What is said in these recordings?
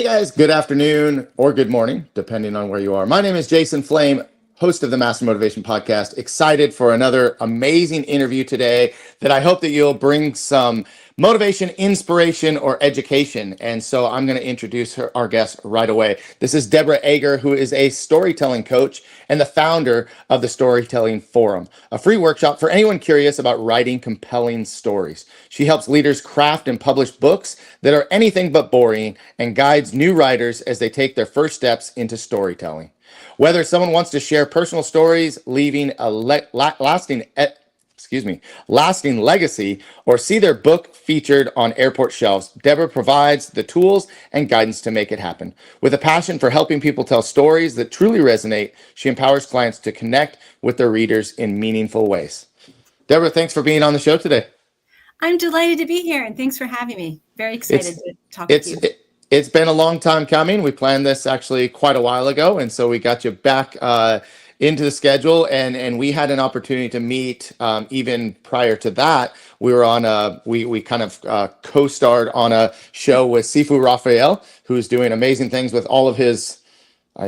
Hey guys, good afternoon or good morning, depending on where you are. My name is Jason Flame, host of the Master Motivation Podcast. Excited for another amazing interview today that I hope that you'll bring some motivation, inspiration, or education. And so I'm going to introduce our guest right away. This is Deborah Ager, who is a storytelling coach and the founder of the Storytelling Forum, a free workshop for anyone curious about writing compelling stories. She helps leaders craft and publish books that are anything but boring and guides new writers as they take their first steps into storytelling. Whether someone wants to share personal stories, leaving a lasting legacy, or see their book featured on airport shelves, Deborah provides the tools and guidance to make it happen. With a passion for helping people tell stories that truly resonate, she empowers clients to connect with their readers in meaningful ways. Deborah, thanks for being on the show today. I'm delighted to be here, and thanks for having me. Very excited to talk with you. It's been a long time coming. We planned this actually quite a while ago, and so we got you back into the schedule, and we had an opportunity to meet even prior to that. We were on we kind of co-starred on a show with Sifu Raphael, who's doing amazing things with all of his.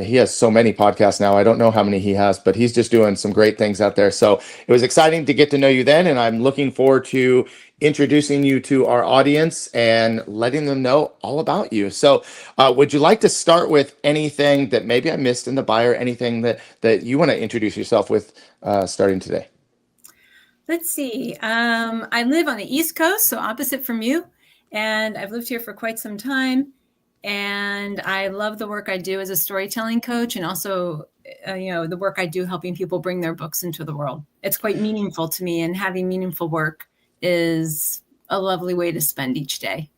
He has so many podcasts now. I don't know how many he has, but he's just doing some great things out there. So it was exciting to get to know you then, and I'm looking forward to introducing you to our audience and letting them know all about you. So would you like to start with anything that maybe I missed in the bio, anything that you want to introduce yourself with starting today? Let's see. I live on the East Coast, so opposite from you, and I've lived here for quite some time. And I love the work I do as a storytelling coach, and also, the work I do helping people bring their books into the world. It's quite meaningful to me, and having meaningful work is a lovely way to spend each day.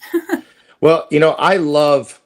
Well, I love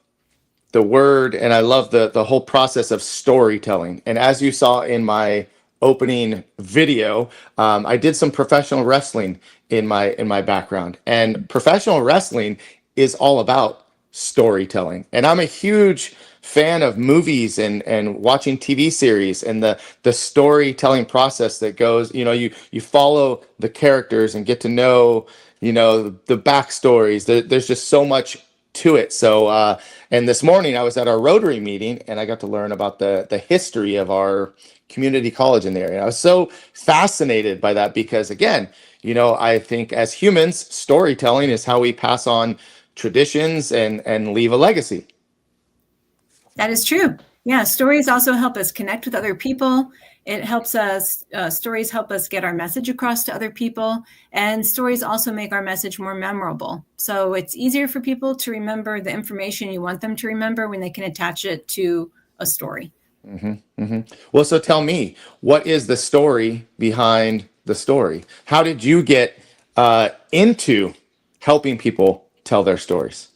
the word, and I love the whole process of storytelling. And as you saw in my opening video, I did some professional wrestling in my background, and professional wrestling is all about storytelling. And I'm a huge fan of movies and watching TV series and the storytelling process that goes, you follow the characters and get to know, the backstories. There's just so much to it. So, and this morning I was at our Rotary meeting and I got to learn about the history of our community college in the area. I was so fascinated by that because, again, I think as humans, storytelling is how we pass on traditions and leave a legacy. That is true. Yeah, stories also help us connect with other people. It helps us, stories help us get our message across to other people, and stories also make our message more memorable. So it's easier for people to remember the information you want them to remember when they can attach it to a story. Mm-hmm, mm-hmm. Well, so tell me, what is the story behind the story? How did you get into helping people tell their stories?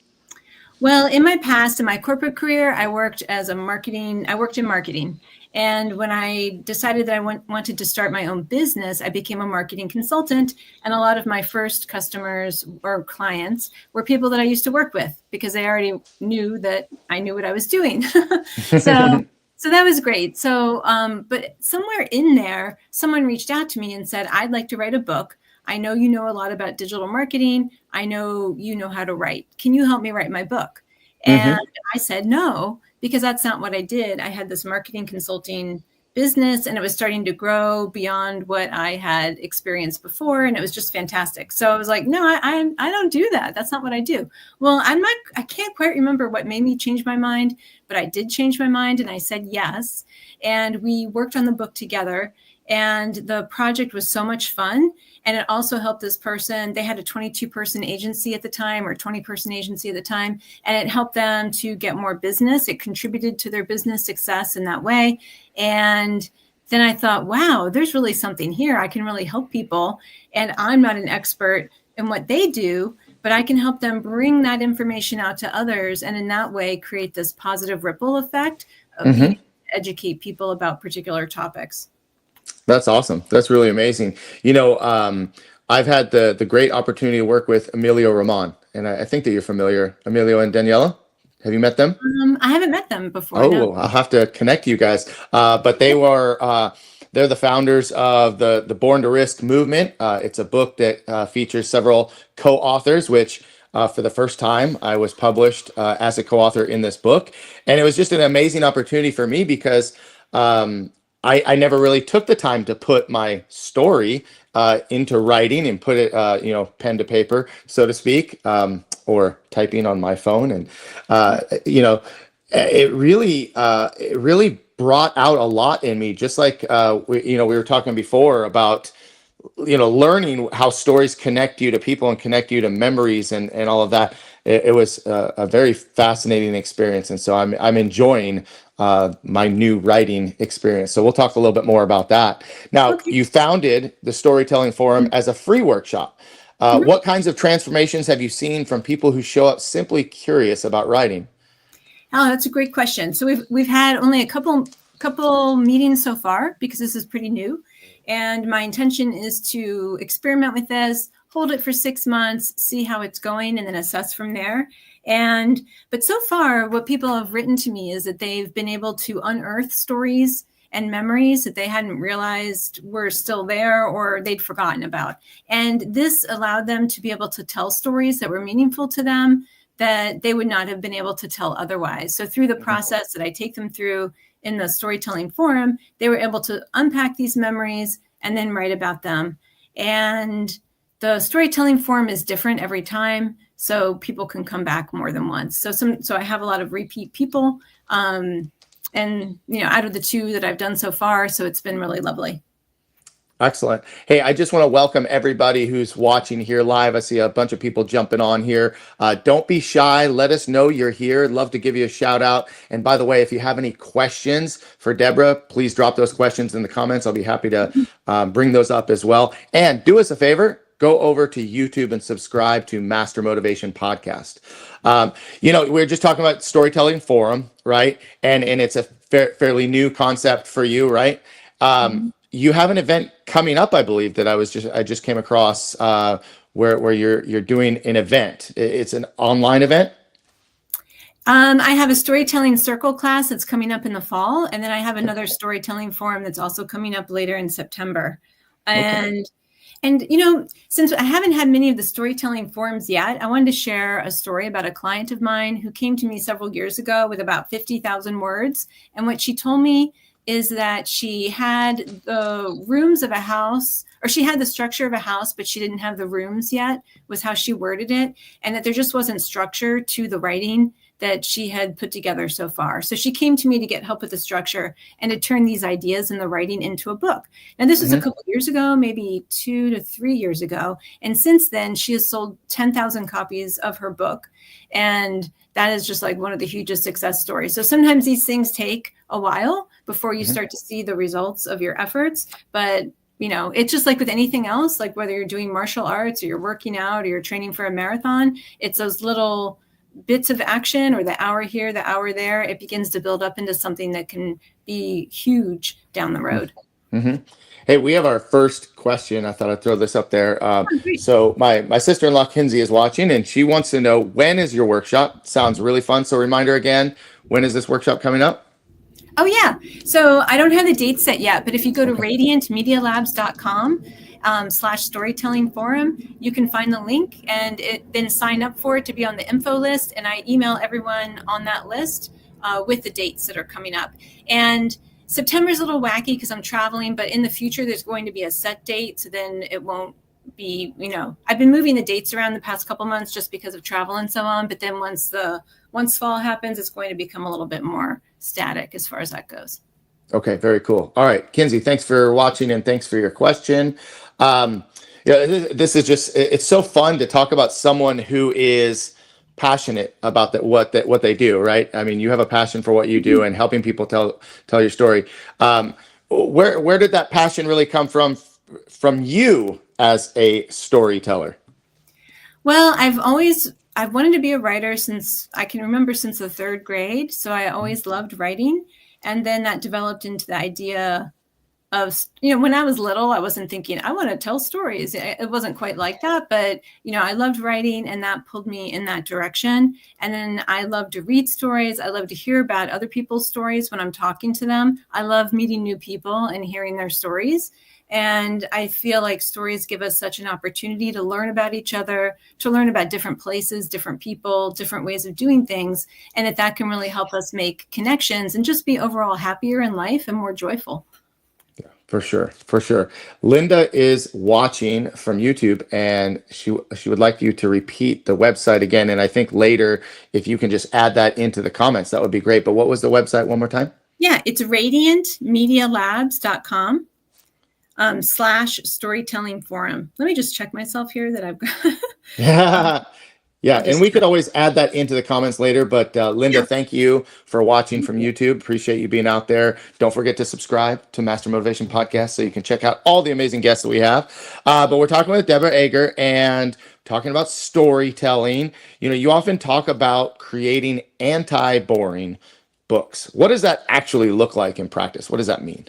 Well, in my past, in my corporate career, I worked in marketing. And when I decided that I wanted to start my own business, I became a marketing consultant. And a lot of my first customers or clients were people that I used to work with because they already knew that I knew what I was doing. So that was great. So, but somewhere in there, someone reached out to me and said, I'd like to write a book. I know you know a lot about digital marketing. I know you know how to write. Can you help me write my book? And I said no, because that's not what I did. I had this marketing consulting business and it was starting to grow beyond what I had experienced before. And it was just fantastic. So I was like, no, I don't do that. That's not what I do. Well, I can't quite remember what made me change my mind, but I did change my mind and I said yes. And we worked on the book together. And the project was so much fun. And it also helped this person. They had a 22-person agency at the time, or 20-person agency at the time. And it helped them to get more business. It contributed to their business success in that way. And then I thought, wow, there's really something here. I can really help people. And I'm not an expert in what they do, but I can help them bring that information out to others. And in that way, create this positive ripple effect of being able to educate people about particular topics. That's awesome. That's really amazing. I've had the great opportunity to work with Emilio Ramon, and I think that you're familiar. Emilio and Daniela, have you met them? I haven't met them before. Oh, no. I'll have to connect you guys. But they're the founders of the Born to Risk movement. It's a book that features several co-authors, which for the first time. I was published as a co-author in this book, and it was just an amazing opportunity for me because I never really took the time to put my story into writing and put it, pen to paper, so to speak, or typing on my phone. And, it really brought out a lot in me, just like, we were talking before about, learning how stories connect you to people and connect you to memories and all of that. It was a very fascinating experience. And so I'm enjoying my new writing experience. So we'll talk a little bit more about that. Now, Okay. you founded the Storytelling Forum as a free workshop. Mhm. What kinds of transformations have you seen from people who show up simply curious about writing? Oh, that's a great question. So we've had only a couple meetings so far because this is pretty new, and my intention is to experiment with this, hold it for 6 months, see how it's going, and then assess from there. But so far, what people have written to me is that they've been able to unearth stories and memories that they hadn't realized were still there or they'd forgotten about. And this allowed them to be able to tell stories that were meaningful to them that they would not have been able to tell otherwise. So through the process that I take them through in the storytelling forum, they were able to unpack these memories and then write about them. And the storytelling forum is different every time, so people can come back more than once. So I have a lot of repeat people, and out of the 2 that I've done so far, so it's been really lovely. Excellent. Hey, I just want to welcome everybody who's watching here live. I see a bunch of people jumping on here. Don't be shy. Let us know you're here. Love to give you a shout out. And by the way, if you have any questions for Deborah, please drop those questions in the comments. I'll be happy to bring those up as well. And do us a favor, go over to YouTube and subscribe to Master Motivation Podcast. We're just talking about Storytelling Forum, right? And it's a fairly new concept for you, right? You have an event coming up, I believe, that I just came across, where you're doing an event. It's an online event. I have a storytelling circle class that's coming up in the fall, and then I have another storytelling forum that's also coming up later in September. And since I haven't had many of the storytelling forums yet, I wanted to share a story about a client of mine who came to me several years ago with about 50,000 words. And what she told me is that she had the rooms of a house, or she had the structure of a house, but she didn't have the rooms yet, was how she worded it. And that there just wasn't structure to the writing that she had put together so far. So she came to me to get help with the structure and to turn these ideas in the writing into a book. Now, this was a couple of years ago, maybe 2 to 3 years ago. And since then, she has sold 10,000 copies of her book. And that is just like one of the hugest success stories. So sometimes these things take a while before you start to see the results of your efforts. But it's just like with anything else, like whether you're doing martial arts or you're working out or you're training for a marathon, it's those little bits of action, or the hour here, the hour there, it begins to build up into something that can be huge down the road. Mm-hmm. Hey, we have our first question. I thought I'd throw this up there. So my sister-in-law, Kinsey, is watching, and she wants to know, when is your workshop? Sounds really fun. So reminder again, when is this workshop coming up? Oh, yeah. So I don't have the date set yet, but if you go to radiantmedialabs.com /storytelling forum, you can find the link and then sign up for it to be on the info list. And I email everyone on that list with the dates that are coming up. And September is a little wacky because I'm traveling, but in the future, there's going to be a set date. So then it won't be, I've been moving the dates around the past couple months just because of travel and so on. But then once fall happens, it's going to become a little bit more static as far as that goes. Okay, very cool. All right, Kinsey, thanks for watching and thanks for your question. This is just, it's so fun to talk about someone who is passionate about what they do, right? I mean, you have a passion for what you do and helping people tell your story. Where did that passion really come from you as a storyteller? Well, I've wanted to be a writer since I can remember, since the 3rd grade. So I always loved writing. And then that developed into the idea when I was little, I wasn't thinking, I want to tell stories. It wasn't quite like that, but, I loved writing, and that pulled me in that direction. And then I love to read stories. I love to hear about other people's stories when I'm talking to them. I love meeting new people and hearing their stories. And I feel like stories give us such an opportunity to learn about each other, to learn about different places, different people, different ways of doing things, and that can really help us make connections and just be overall happier in life and more joyful. For sure, for sure. Linda is watching from YouTube, and she would like you to repeat the website again. And I think later, if you can just add that into the comments, that would be great. But what was the website one more time? Yeah, it's radiantmedialabs.com /storytelling forum. Let me just check myself here that I've got. Yeah. Yeah, and we could always add that into the comments later. But Linda, thank you for watching from YouTube. Appreciate you being out there. Don't forget to subscribe to Master Motivation Podcast so you can check out all the amazing guests that we have. But we're talking with Deborah Ager and talking about storytelling. You often talk about creating anti-boring books. What does that actually look like in practice? What does that mean?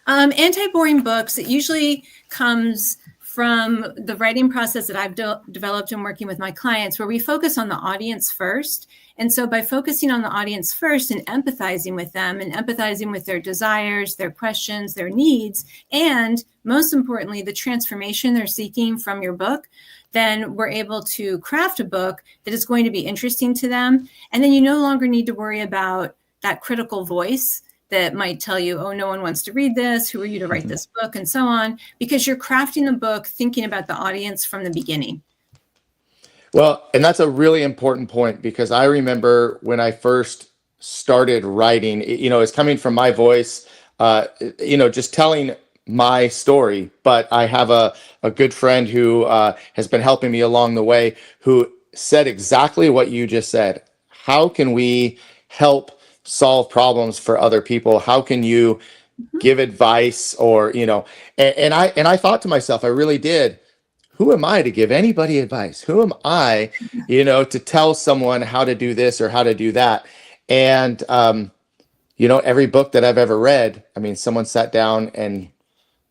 Anti-boring books, it usually comes from the writing process that I've developed in working with my clients, where we focus on the audience first. And so by focusing on the audience first and empathizing with them and empathizing with their desires, their questions, their needs, and most importantly, the transformation they're seeking from your book, then we're able to craft a book that is going to be interesting to them. And then you no longer need to worry about that critical voice that might tell you, oh, no one wants to read this. Who are you to write this book? And so on, because you're crafting the book thinking about the audience from the beginning. Well, and that's a really important point, because I remember when I first started writing, it's coming from my voice, just telling my story. But I have a good friend who has been helping me along the way, who said exactly what you just said. How can we help solve problems for other people? How can you give advice? Or and I thought to myself, I really did, who am I to give anybody advice? Who am I to tell someone how to do this or how to do that? And every book that I've ever read, I mean, someone sat down and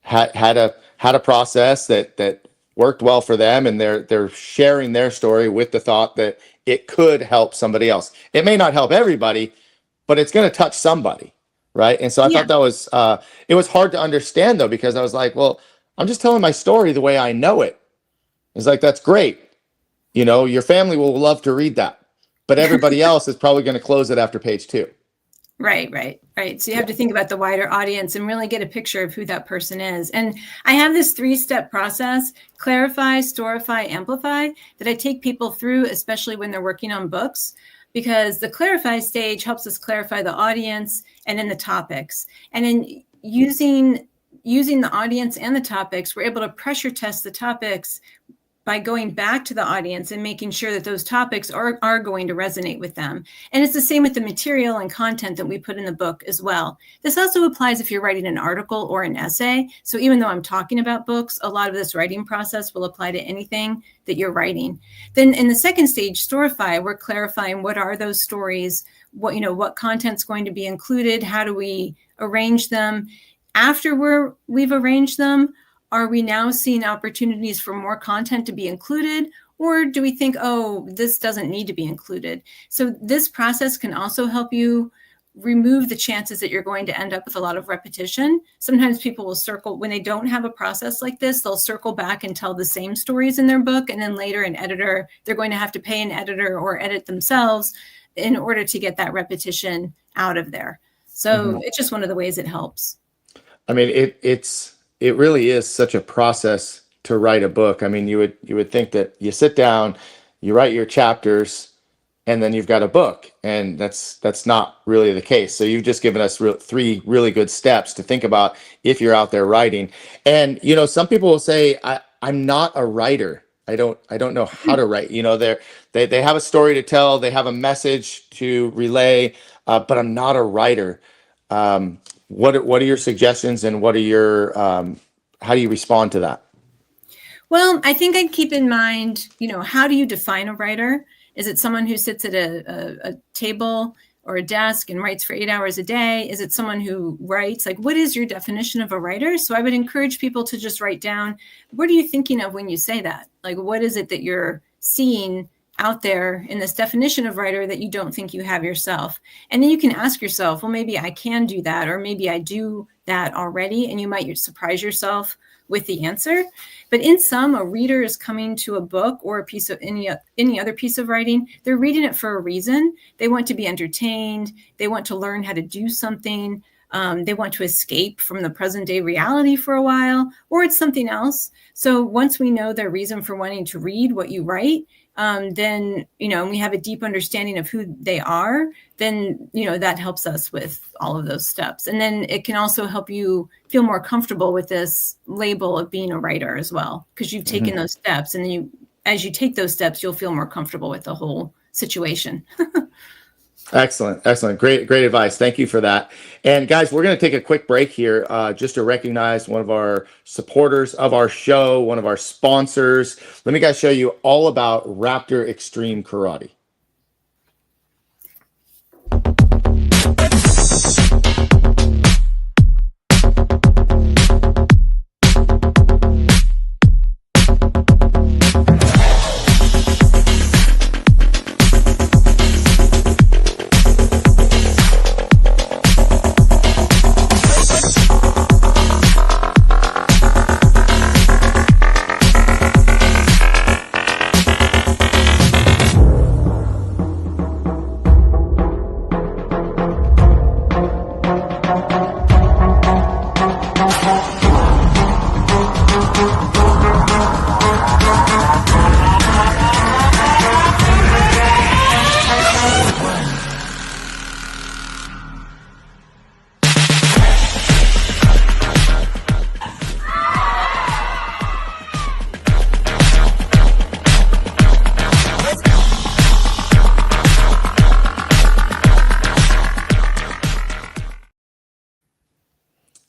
had a process that worked well for them, and they're sharing their story with the thought that it could help somebody else. It may not help everybody, but it's going to touch somebody, right? And so I thought that was, it was hard to understand, though, because I was like, well, I'm just telling my story the way I know it. It's like, that's great. Your family will love to read that, but everybody else is probably going to close it after page 2. Right. So you have to think about the wider audience and really get a picture of who that person is. And I have this 3-step process: clarify, storify, amplify, that I take people through, especially when they're working on books, because the clarify stage helps us clarify the audience and then the topics. And in using the audience and the topics, we're able to pressure test the topics by going back to the audience and making sure that those topics are going to resonate with them. And it's the same with the material and content that we put in the book as well. This also applies if you're writing an article or an essay. So even though I'm talking about books, a lot of this writing process will apply to anything that you're writing. Then in the second stage, storify, we're clarifying what are those stories, what content's going to be included, how do we arrange them. After we've arranged them, are we now seeing opportunities for more content to be included? Or do we think, oh, this doesn't need to be included? So this process can also help you remove the chances that you're going to end up with a lot of repetition. Sometimes people will circle, when they don't have a process like this, they'll circle back and tell the same stories in their book. And then later they're going to have to pay an editor or edit themselves in order to get that repetition out of there. So it's just one of the ways it helps. I mean, it really is such a process to write a book. I mean, you would think that you sit down, you write your chapters, and then you've got a book, and that's not really the case. So you've just given us 3 really good steps to think about if you're out there writing. And some people will say, I'm not a writer. I don't know how to write. They have a story to tell, they have a message to relay, but I'm not a writer. What are your suggestions, and what are your how do you respond to that? Well, I think I'd keep in mind, how do you define a writer? Is it someone who sits at a table or a desk and writes for 8 hours a day? Is it someone who writes? Like, what is your definition of a writer? So I would encourage people to just write down, what are you thinking of when you say that? Like, what is it that you're seeing out there in this definition of writer that you don't think you have yourself? And then you can ask yourself, well, maybe I can do that, or maybe I do that already, and you might surprise yourself with the answer. But in sum, a reader is coming to a book or a piece of any other piece of writing. They're reading it for a reason. They want to be entertained. They want to learn how to do something. They want to escape from the present day reality for a while, or it's something else. So once we know their reason for wanting to read what you write, then, we have a deep understanding of who they are, then, that helps us with all of those steps. And then it can also help you feel more comfortable with this label of being a writer as well, because you've taken those steps. And then as you take those steps, you'll feel more comfortable with the whole situation. Excellent. Great advice. Thank you for that. And guys, we're going to take a quick break here just to recognize one of our supporters of our show, one of our sponsors. Let me guys show you all about Raptor Extreme Karate.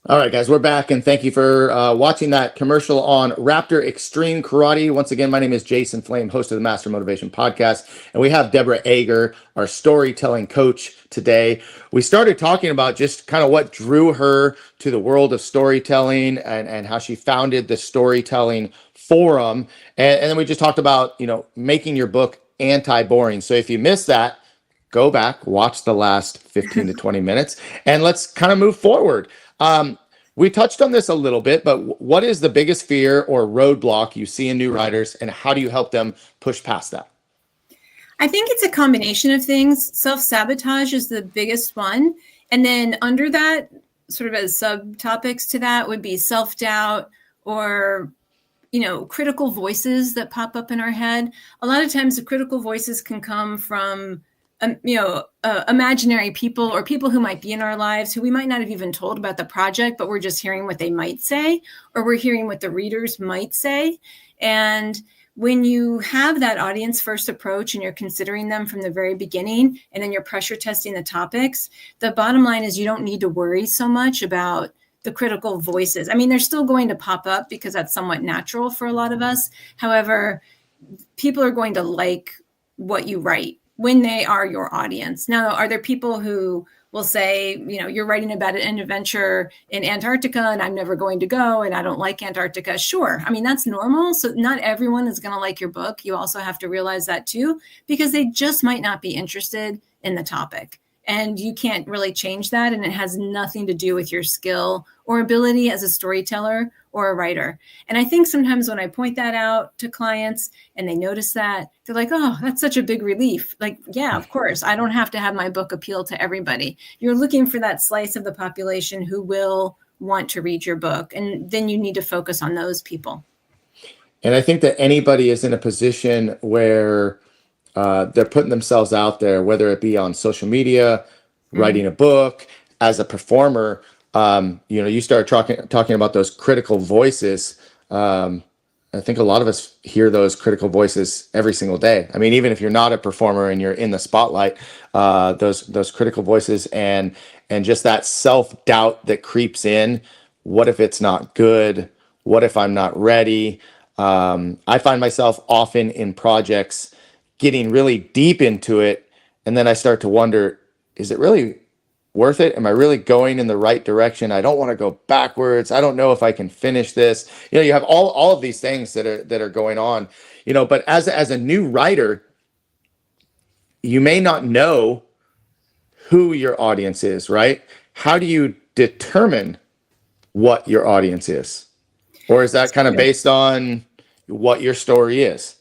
All right, guys, we're back, and thank you for watching that commercial on Raptor Extreme Karate. Once again, my name is Jason Flame, host of the Master Motivation Podcast, and we have Deborah Ager, our storytelling coach, today. We started talking about just kind of what drew her to the world of storytelling and how she founded the Storytelling Forum, and then we just talked about, making your book anti-boring. So if you missed that, go back, watch the last 15 to 20 minutes, and let's kind of move forward. We touched on this a little bit, but what is the biggest fear or roadblock you see in new writers, and how do you help them push past that? I think it's a combination of things. Self-sabotage is the biggest one. And then under that, sort of as subtopics to that, would be self-doubt or, critical voices that pop up in our head. A lot of times the critical voices can come from imaginary people or people who might be in our lives who we might not have even told about the project, but we're just hearing what they might say, or we're hearing what the readers might say. And when you have that audience first approach and you're considering them from the very beginning, and then you're pressure testing the topics, the bottom line is you don't need to worry so much about the critical voices. I mean, they're still going to pop up because that's somewhat natural for a lot of us. However, people are going to like what you write when they are your audience. Now, are there people who will say, you're writing about an adventure in Antarctica and I'm never going to go and I don't like Antarctica? Sure. I mean, that's normal. So not everyone is going to like your book. You also have to realize that too, because they just might not be interested in the topic. And you can't really change that. And it has nothing to do with your skill or ability as a storyteller or a writer. And I think sometimes when I point that out to clients and they notice that, they're like, oh, that's such a big relief. Like, yeah, of course, I don't have to have my book appeal to everybody. You're looking for that slice of the population who will want to read your book. And then you need to focus on those people. And I think that anybody is in a position where they're putting themselves out there, whether it be on social media, writing a book, as a performer. You start talking about those critical voices. I think a lot of us hear those critical voices every single day. I mean, even if you're not a performer and you're in the spotlight, those critical voices and just that self-doubt that creeps in. What if it's not good? What if I'm not ready? I find myself often in projects getting really deep into it, and then I start to wonder, is it really worth it? Am I really going in the right direction? I don't want to go backwards. I don't know if I can finish this. You have all of these things that are going on, but as a new writer, you may not know who your audience is, right? How do you determine what your audience is? Or is that kind of based on what your story is?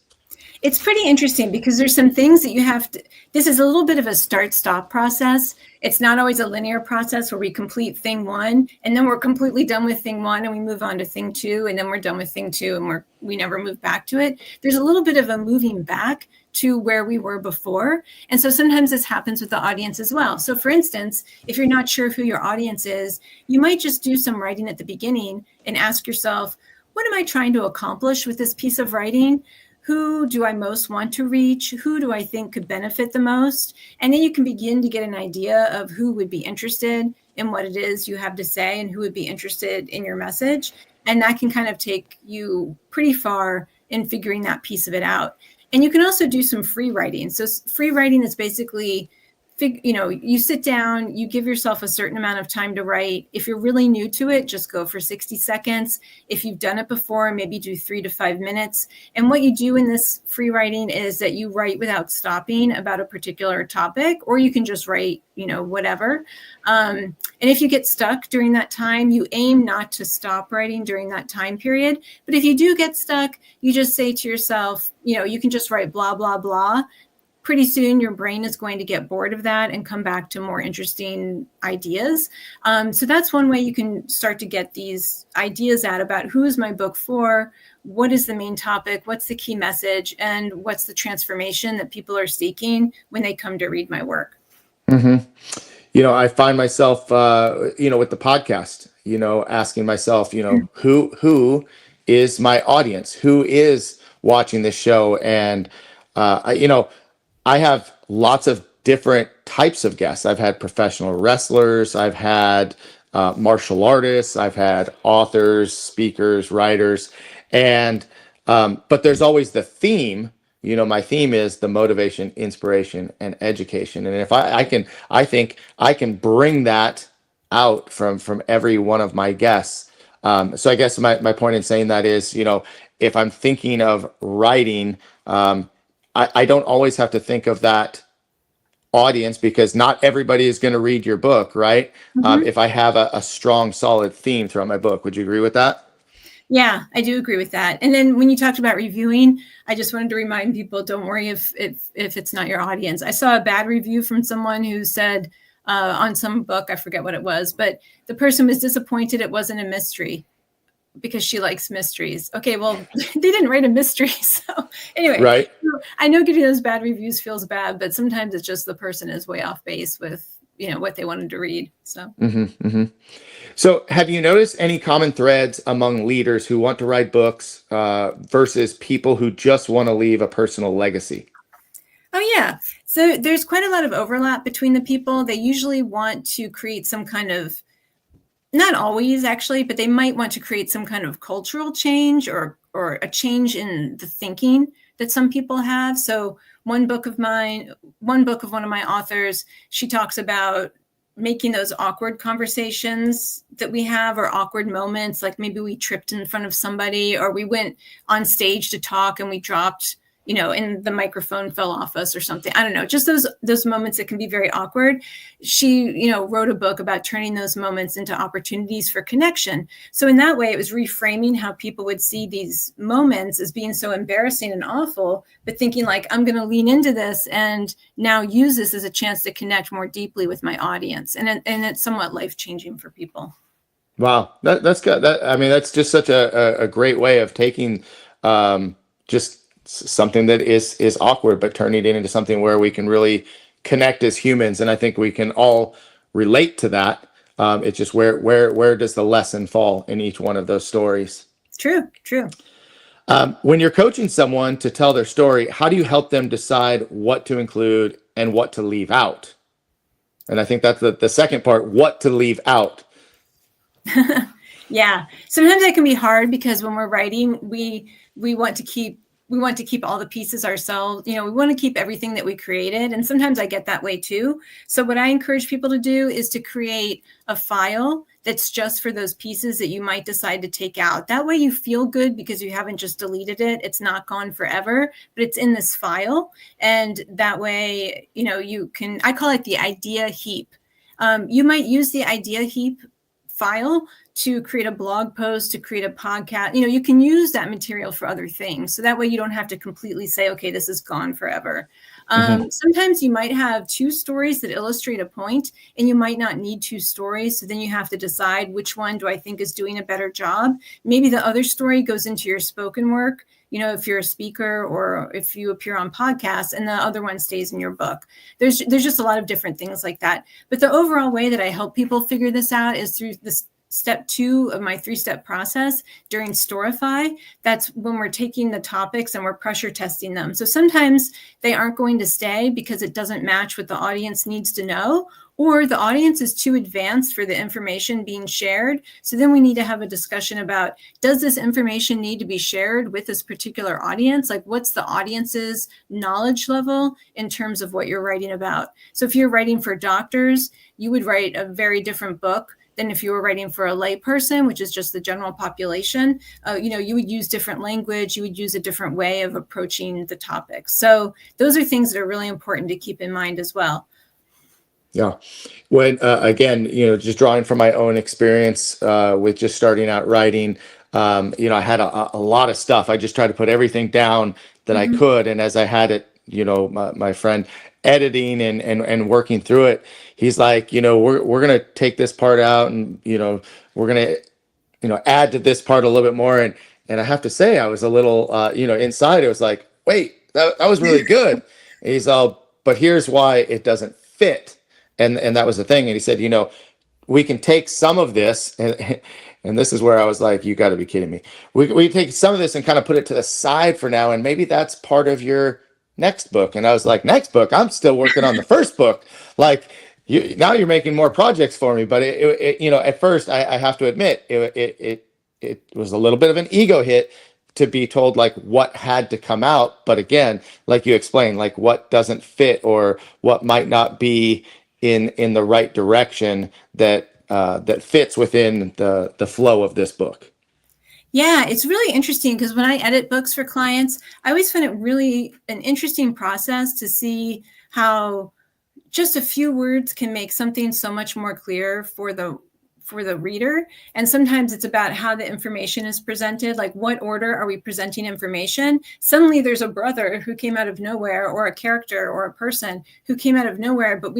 It's pretty interesting because there's some things that you have to, this is a little bit of a start-stop process. It's not always a linear process where we complete thing one and then we're completely done with thing one and we move on to thing two and then we're done with thing two and we never move back to it. There's a little bit of a moving back to where we were before. And so sometimes this happens with the audience as well. So for instance, if you're not sure who your audience is, you might just do some writing at the beginning and ask yourself, what am I trying to accomplish with this piece of writing? Who do I most want to reach? Who do I think could benefit the most? And then you can begin to get an idea of who would be interested in what it is you have to say and who would be interested in your message. And that can kind of take you pretty far in figuring that piece of it out. And you can also do some free writing. So free writing is basically, you sit down, you give yourself a certain amount of time to write. If you're really new to it, just go for 60 seconds. If you've done it before, maybe do 3 to 5 minutes. And what you do in this free writing is that you write without stopping about a particular topic, or you can just write, whatever. And if you get stuck during that time, you aim not to stop writing during that time period. But if you do get stuck, you just say to yourself, you can just write blah, blah, blah. Pretty soon your brain is going to get bored of that and come back to more interesting ideas. So that's one way you can start to get these ideas out about who is my book for, what is the main topic, what's the key message, and what's the transformation that people are seeking when they come to read my work. Mm-hmm. I find myself, with the podcast, asking myself, who is my audience? Who is watching this show? And, I have lots of different types of guests. I've had professional wrestlers. I've had martial artists. I've had authors, speakers, writers, but there's always the theme. My theme is the motivation, inspiration, and education. And if I think I can bring that out from every one of my guests. So I guess my point in saying that is, if I'm thinking of writing, I don't always have to think of that audience because not everybody is going to read your book, right? Mm-hmm. If I have a strong, solid theme throughout my book, would you agree with that? Yeah, I do agree with that. And then when you talked about reviewing, I just wanted to remind people, don't worry if it's not your audience. I saw a bad review from someone who said on some book, I forget what it was, but the person was disappointed it wasn't a mystery because she likes mysteries. Okay, well, they didn't write a mystery. So anyway, right. I know getting those bad reviews feels bad, but sometimes it's just the person is way off base with, what they wanted to read. So. Mm-hmm, mm-hmm. So have you noticed any common threads among leaders who want to write books versus people who just want to leave a personal legacy? Oh, yeah. So there's quite a lot of overlap between the people. They usually want to create some kind of, not always actually, but they might want to create some kind of cultural change or a change in the thinking that some people have. So one book of one of my authors, she talks about making those awkward conversations that we have or awkward moments, like maybe we tripped in front of somebody or we went on stage to talk and we dropped, and the microphone fell off us or something. I don't know, just those moments that can be very awkward. She, wrote a book about turning those moments into opportunities for connection. So in that way, it was reframing how people would see these moments as being so embarrassing and awful, but thinking like, I'm going to lean into this and now use this as a chance to connect more deeply with my audience. And it's somewhat life-changing for people. Wow. That's good. That's just such a great way of taking just something that is awkward, but turning it into something where we can really connect as humans. And I think we can all relate to that. It's just where does the lesson fall in each one of those stories? True. When you're coaching someone to tell their story, how do you help them decide what to include and what to leave out? And I think that's the second part, what to leave out. Yeah. Sometimes that can be hard because when we're writing, we want to keep we want to keep all the pieces ourselves. You know, we want to keep everything that we created. And sometimes I get that way too. So what I encourage people to do is to create a file that's just for those pieces that you might decide to take out. That way you feel good because you haven't just deleted it. It's not gone forever, but it's in this file. And that way, you know, you can, I call it the idea heap. You might use the idea heap file to create a blog post, to create a podcast. You know, you can use that material for other things. So that way you don't have to completely say, okay, this is gone forever. Sometimes you might have 2 stories that illustrate a point, and you might not need 2 stories. So then you have to decide which one do I think is doing a better job. Maybe the other story goes into your spoken work, you know, if you're a speaker or if you appear on podcasts, and the other one stays in your book. There's just a lot of different things like that. But the overall way that I help people figure this out is through this step 2 of my 3-step process during Storify. That's when we're taking the topics and we're pressure testing them. So sometimes they aren't going to stay because it doesn't match what the audience needs to know, or the audience is too advanced for the information being shared. So then we need to have a discussion about, does this information need to be shared with this particular audience? Like, what's the audience's knowledge level in terms of what you're writing about? So if you're writing for doctors, you would write a very different book than if you were writing for a lay person, which is just the general population. You know, you would use different language, you would use a different way of approaching the topic. So those are things that are really important to keep in mind as well. Yeah. When, again, you know, just drawing from my own experience with just starting out writing, you know, I had a lot of stuff. I just tried to put everything down that I could. And as I had it, you know, my friend editing and working through it, he's like, you know, we're going to take this part out, and, you know, we're going to, you know, add to this part a little bit more. And I have to say, I was a little, you know, inside, it was like, wait, that was really good. And he's all, but here's why it doesn't fit. And that was the thing. And he said, you know, we can take some of this, and this is where I was like, you got to be kidding me. We take some of this and kind of put it to the side for now, and maybe that's part of your next book. And I was like, next book? I'm still working on the first book. Like, now you're making more projects for me. But it you know, at first, I have to admit, it was a little bit of an ego hit to be told like what had to come out. But again, like you explained, like what doesn't fit or what might not be in the right direction that that fits within the flow of this book. Yeah, it's really interesting because when I edit books for clients, I always find it really an interesting process to see how just a few words can make something so much more clear for the reader. And sometimes it's about how the information is presented, like what order are we presenting information? Suddenly there's a brother who came out of nowhere, or a character or a person who came out of nowhere, but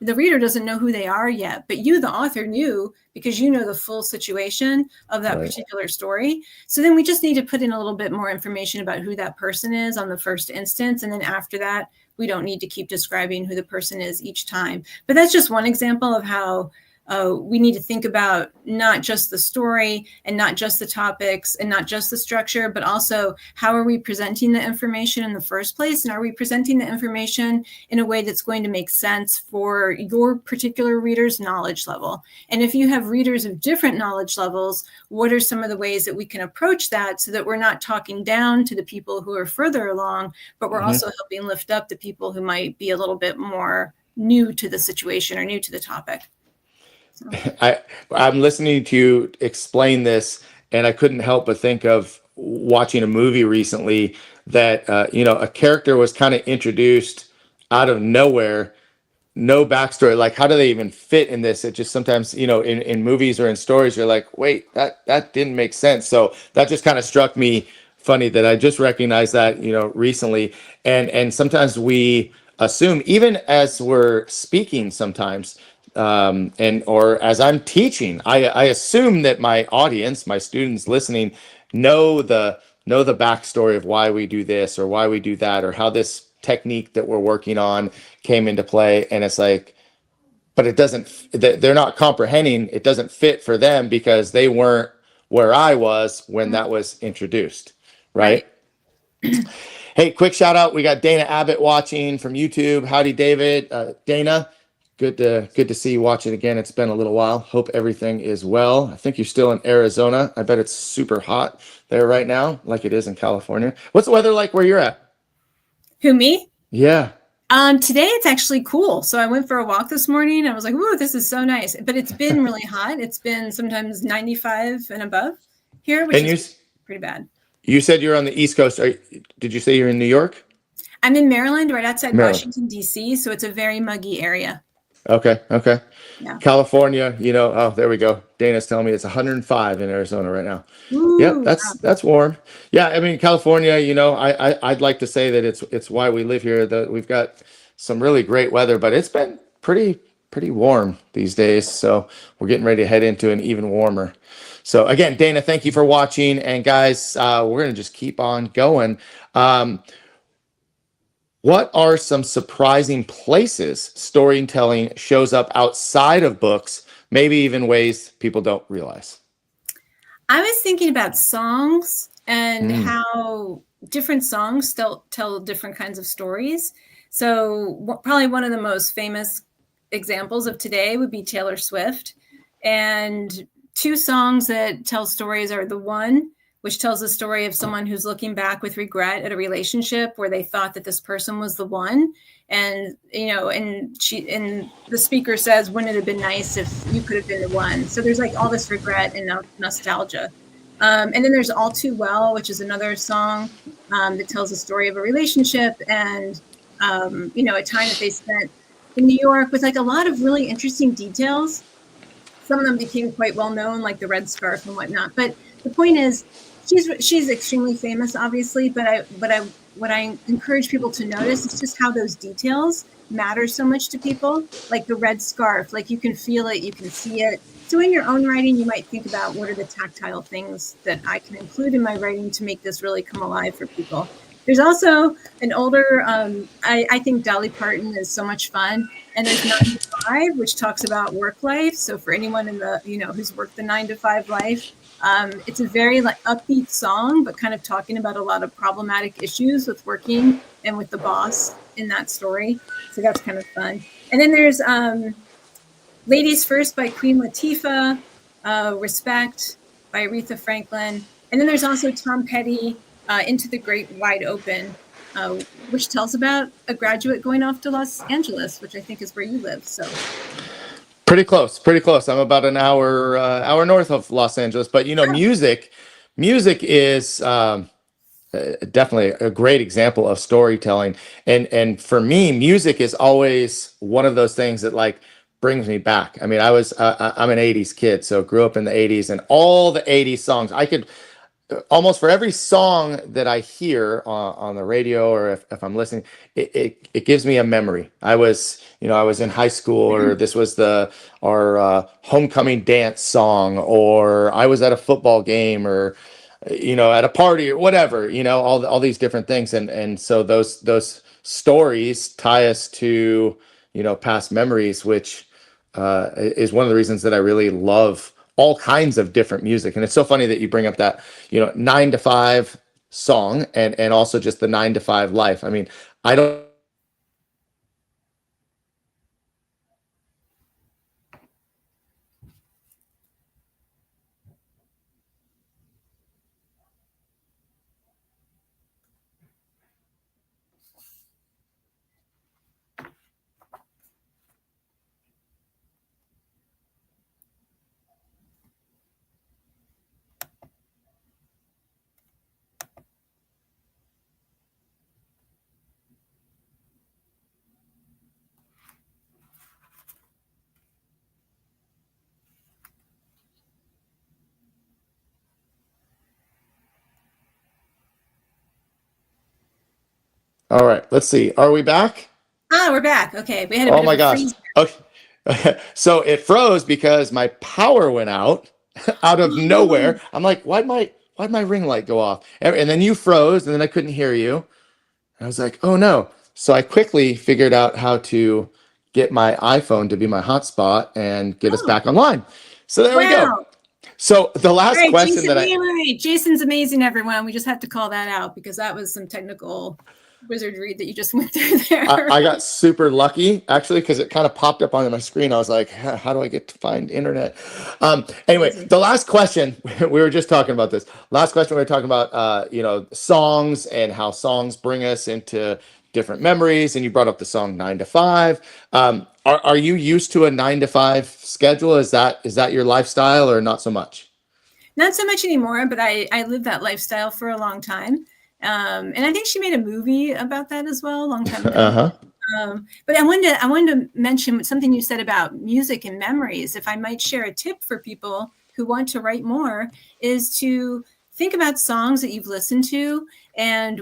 the reader doesn't know who they are yet, but you, the author, knew because you know the full situation of that particular story. So then we just need to put in a little bit more information about who that person is on the first instance. And then after that, we don't need to keep describing who the person is each time. But that's just one example of how we need to think about not just the story and not just the topics and not just the structure, but also how are we presenting the information in the first place? And are we presenting the information in a way that's going to make sense for your particular reader's knowledge level? And if you have readers of different knowledge levels, what are some of the ways that we can approach that so that we're not talking down to the people who are further along, but we're also helping lift up the people who might be a little bit more new to the situation or new to the topic? I'm listening to you explain this, and I couldn't help but think of watching a movie recently that you know, a character was kind of introduced out of nowhere, no backstory. Like, how do they even fit in this? It just sometimes, you know, in movies or in stories, you're like, wait, that didn't make sense. So that just kind of struck me funny that I just recognized that, you know, recently. And sometimes we assume, even as we're speaking, sometimes and or as I'm teaching, I assume that my audience, my students listening, know the backstory of why we do this or why we do that, or how this technique that we're working on came into play. And it's like, but it doesn't, they're not comprehending. It doesn't fit for them because they weren't where I was when that was introduced. Right. Hey, quick shout out. We got Dana Abbott watching from YouTube. Howdy, David. Dana, Good to see you watching again. It's been a little while. Hope everything is well. I think you're still in Arizona. I bet it's super hot there right now, like it is in California. What's the weather like where you're at? Who, me? Yeah. Today it's actually cool. So I went for a walk this morning. I was like, "Ooh, this is so nice." But it's been really hot. It's been sometimes 95 and above here, which And is pretty bad. you said you're on the East Coast. Did you say you're in New York? I'm in Maryland, right outside Maryland. Washington, D.C., so it's a very muggy area. Okay. Okay. Yeah. California, oh, there we go. Dana's telling me it's 105 in Arizona right now. Yep, Ooh, that's warm. Yeah, I mean California, I'd like to say that it's why we live here. That we've got some really great weather, but it's been pretty warm these days. So we're getting ready to head into an even warmer. So again, Dana, thank you for watching, and guys, we're gonna just keep on going. What are some surprising places storytelling shows up outside of books, maybe even ways people don't realize? I was thinking about songs and how different songs tell different kinds of stories. So probably one of the most famous examples of today would be Taylor Swift. And two songs that tell stories are The One, which tells the story of someone who's looking back with regret at a relationship where they thought that this person was the one. And, and the speaker says, wouldn't it have been nice if you could have been the one? So there's like all this regret and nostalgia. And then there's All Too Well, which is another song that tells the story of a relationship and, a time that they spent in New York with like a lot of really interesting details. Some of them became quite well known, like the red scarf and whatnot. But the point is, she's extremely famous, obviously. But what I encourage people to notice is just how those details matter so much to people. Like the red scarf, like you can feel it, you can see it. So in your own writing, you might think about what are the tactile things that I can include in my writing to make this really come alive for people. There's also an older, I think Dolly Parton is so much fun. And there's 9 to 5, which talks about work life. So for anyone in the, who's worked the 9 to 5 life, it's a very like upbeat song, but kind of talking about a lot of problematic issues with working and with the boss in that story. So that's kind of fun. And then there's Ladies First by Queen Latifah, Respect by Aretha Franklin. And then there's also Tom Petty, Into the Great Wide Open, which tells about a graduate going off to Los Angeles, which I think is where you live. So Pretty close. I'm about an hour north of Los Angeles, but music is definitely a great example of storytelling. And for me, music is always one of those things that like brings me back. I mean, I'm an 80s kid, so grew up in the 80s, and all the 80s songs I could almost for every song that I hear on the radio or if I'm listening, it gives me a memory. I was in high school, or this was our homecoming dance song, or I was at a football game, or at a party or whatever, all these different things. And so those stories tie us to, past memories, which is one of the reasons that I really love all kinds of different music. And it's so funny that you bring up that, 9 to 5 song and also just the 9 to 5 life. I mean, I don't. All right, let's see. Are we back? we're back. Okay, we had a Oh bit my of a gosh. freeze. Okay. So it froze because my power went out out of nowhere. I'm like, why'd my ring light go off? And then you froze, and then I couldn't hear you. And I was like, oh no. So I quickly figured out how to get my iPhone to be my hotspot and get us back online. So there we go. Wow. So the last question Jason's amazing, everyone. We just have to call that out because that was some technical wizardry that you just went through I there. got super lucky actually because it kind of popped up on my screen. I was like, how do I get to find internet? Anyway, Crazy. the last question, we were just talking about this. Last question, we were talking about, songs and how songs bring us into different memories. And you brought up the song 9 to 5. Are you used to a 9 to 5 schedule? Is that your lifestyle or not so much? Not so much anymore, but I lived that lifestyle for a long time. And I think she made a movie about that as well a long time ago. Uh-huh. But I wanted to mention something you said about music and memories. If I might share a tip for people who want to write more, is to think about songs that you've listened to and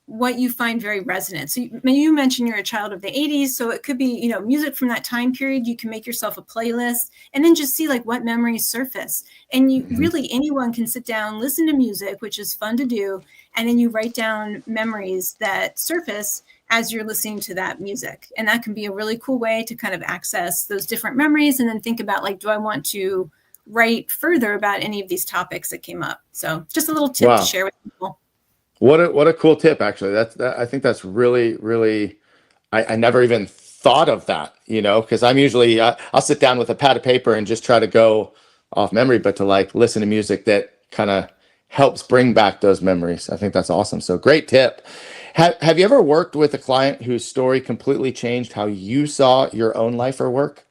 what you find very resonant. So you mentioned you're a child of the 80s, so it could be, music from that time period. You can make yourself a playlist and then just see like what memories surface. And you Mhm. really, anyone can sit down, listen to music, which is fun to do, and then you write down memories that surface as you're listening to that music. And that can be a really cool way to kind of access those different memories and then think about like, do I want to write further about any of these topics that came up? So just a little tip to Wow. share with people. What a cool tip, actually. I think that's really, really, I never even thought of that, because I'm usually, I'll sit down with a pad of paper and just try to go off memory, but to like listen to music that kind of helps bring back those memories. I think that's awesome. So great tip. Have you ever worked with a client whose story completely changed how you saw your own life or work?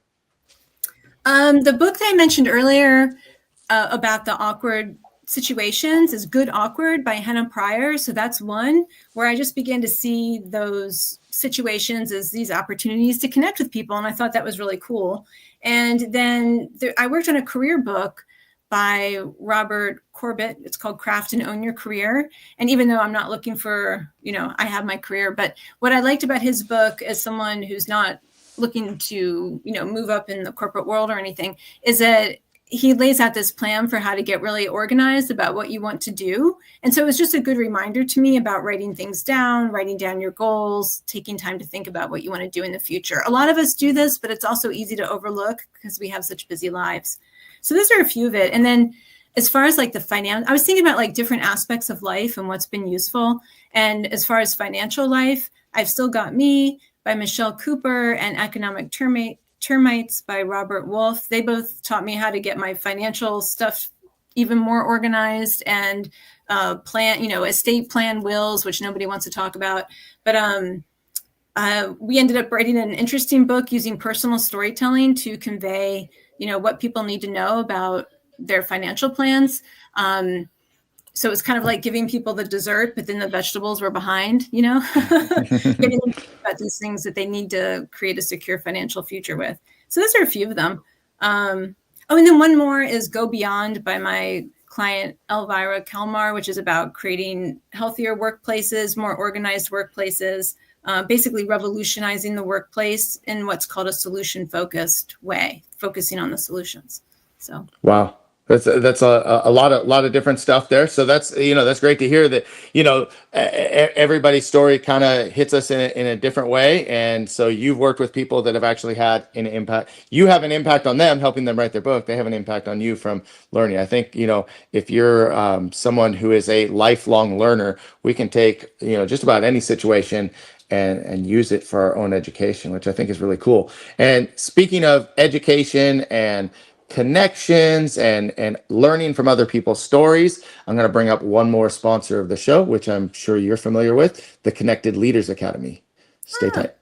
The book that I mentioned earlier about the awkward situations is Good Awkward by Hannah Pryor. So that's one where I just began to see those situations as these opportunities to connect with people. And I thought that was really cool. And then I worked on a career book by Robert Corbett. It's called Craft and Own Your Career. And even though I'm not looking for, I have my career, but what I liked about his book as someone who's not looking to, move up in the corporate world or anything, is that he lays out this plan for how to get really organized about what you want to do. And so it was just a good reminder to me about writing things down, writing down your goals, taking time to think about what you want to do in the future. A lot of us do this, but it's also easy to overlook because we have such busy lives. So those are a few of it. And then as far as like the finance, I was thinking about like different aspects of life and what's been useful. And as far as financial life, I've Still Got Me by Michelle Cooper and Economic Termites by Robert Wolf. They both taught me how to get my financial stuff even more organized and plan, estate plan, wills, which nobody wants to talk about. But we ended up writing an interesting book using personal storytelling to convey, what people need to know about their financial plans. So it's kind of like giving people the dessert, but then the vegetables were behind, getting them about these things that they need to create a secure financial future with. So those are a few of them. And then one more is Go Beyond by my client, Elvira Kelmar, which is about creating healthier workplaces, more organized workplaces, basically revolutionizing the workplace in what's called a solution-focused way, focusing on the solutions. So. Wow. That's a lot of different stuff there. So that's great to hear that, everybody's story kind of hits us in a different way. And so you've worked with people that have actually had an impact. You have an impact on them, helping them write their book. They have an impact on you from learning. I think, if you're someone who is a lifelong learner, we can take, just about any situation and use it for our own education, which I think is really cool. And speaking of education and connections and learning from other people's stories, I'm going to bring up one more sponsor of the show, which I'm sure you're familiar with, the Connected Leaders Academy. Stay tight.